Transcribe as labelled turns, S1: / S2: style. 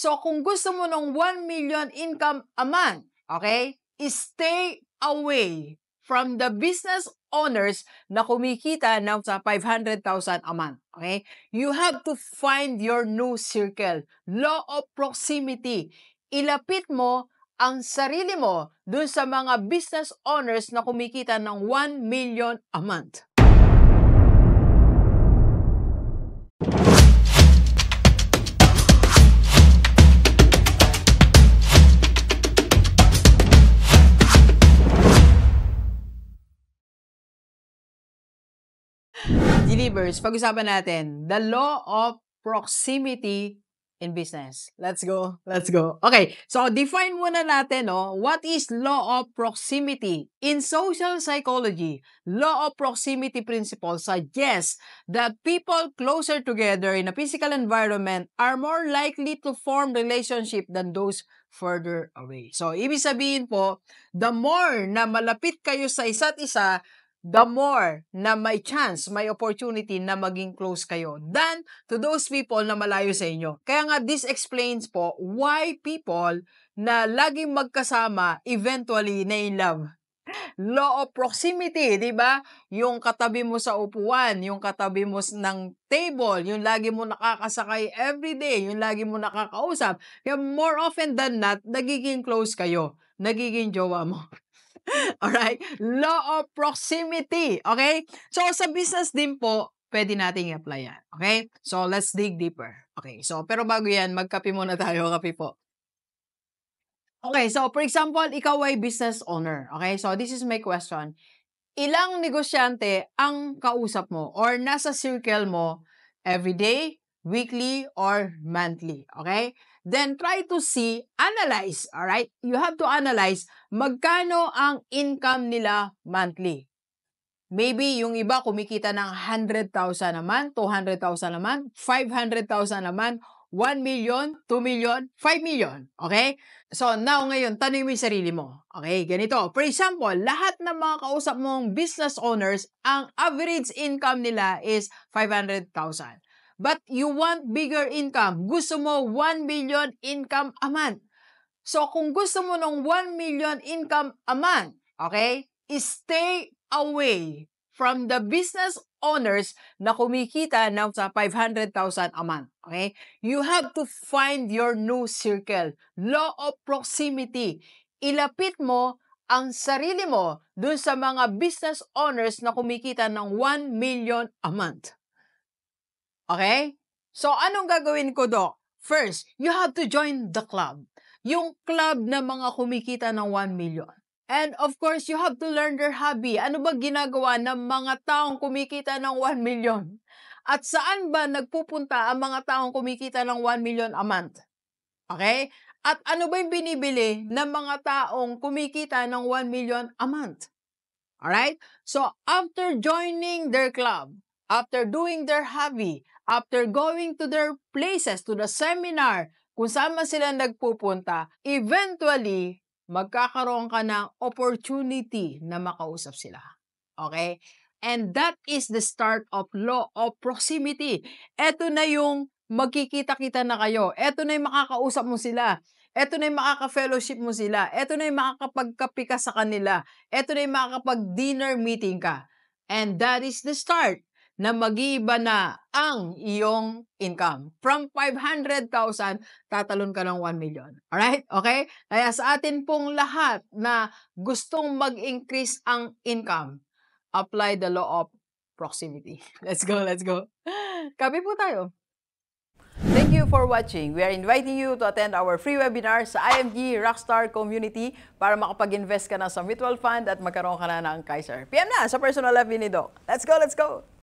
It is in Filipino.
S1: So, kung gusto mo ng 1 million income a month, okay, stay away from the business owners na kumikita ng sa 500,000 a month. Okay? You have to find your new circle. Law of proximity. Ilapit mo ang sarili mo dun sa mga business owners na kumikita ng 1 million a month. Delivers, pag-usapan natin, the law of proximity in business. Let's go. Let's go. Okay, so define muna natin, what is law of proximity? In social psychology, law of proximity principle suggests that people closer together in a physical environment are more likely to form relationship than those further away. So, ibig sabihin po, the more na malapit kayo sa isa't isa, the more na may chance, may opportunity na maging close kayo than to those people na malayo sa inyo. Kaya nga, this explains po why people na laging magkasama eventually na in love. Law of proximity, di ba? Yung katabi mo sa upuan, yung katabi mo ng table, yung lagi mo nakakasakay everyday, yung lagi mo nakakausap. Kaya more often than not, nagiging close kayo. Nagiging jowa mo. Alright? Law of proximity. Okay? So, sa business din po, pwede nating i-apply yan. Okay? So, let's dig deeper. Okay. So, pero bago yan, magkape muna tayo. Kape po. Okay. So, for example, ikaw ay business owner. Okay? So, this is my question. Ilang negosyante ang kausap mo or nasa circle mo everyday, weekly, or monthly? Okay? Then try to see, analyze, alright? You have to analyze magkano ang income nila monthly. Maybe yung iba kumikita ng 100,000 a month, 200,000 a month, 500,000 a month, 1 million, 2 million, 5 million. Okay? So now ngayon, tanong mo yung sarili mo. Okay, ganito. For example, lahat ng mga kausap mong business owners, ang average income nila is 500,000. But you want bigger income. Gusto mo 1 million income a month. So, kung gusto mo ng 1 million income a month, okay, stay away from the business owners na kumikita ng sa 500,000 a month. Okay? You have to find your new circle. Law of proximity. Ilapit mo ang sarili mo dun sa mga business owners na kumikita ng 1 million a month. Okay? So, anong gagawin ko, Doc? First, you have to join the club. Yung club na mga kumikita ng 1 million. And of course, you have to learn their hobby. Ano ba ginagawa ng mga taong kumikita ng 1 million? At saan ba nagpupunta ang mga taong kumikita ng 1 million a month? Okay? At ano ba yung binibili ng mga taong kumikita ng 1 million a month? Alright? So, after joining their club, after doing their hobby, after going to their places, to the seminar, kung saan man sila nagpupunta, eventually, magkakaroon ka ng opportunity na makausap sila. Okay? And that is the start of law of proximity. Ito na yung magkikita-kita na kayo. Ito na yung makakausap mo sila. Ito na yung makaka-fellowship mo sila. Ito na yung makakapagkape ka sa kanila. Ito na yung makakapag-dinner meeting ka. And that is the start na mag-iiba na ang iyong income. From 500,000, tatalon ka ng 1 million. Alright? Okay? Kaya sa atin pong lahat na gustong mag-increase ang income, apply the law of proximity. Let's go, let's go. Kape po tayo. Thank you for watching. We are inviting you to attend our free webinar sa IMG Rockstar Community para makapag-invest ka na sa mutual fund at magkaroon ka na ng Kaiser. PM na sa personal FB ni Doc. Let's go, let's go!